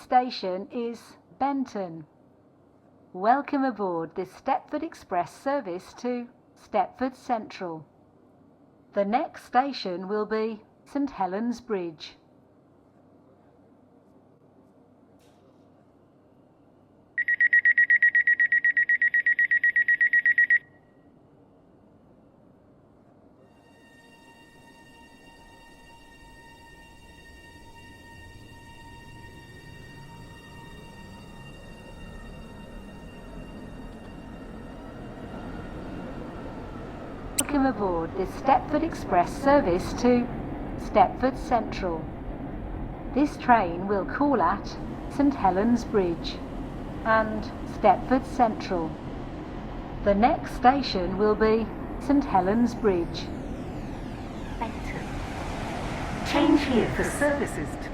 station is Benton. Welcome aboard this Stepford Express service to Stepford Central. The next station will be St Helens Bridge. Welcome aboard this Stepford Express service to Stepford Central. This train will call at St Helens Bridge and Stepford Central. The next station will be St Helens Bridge. Benton. Change here for services to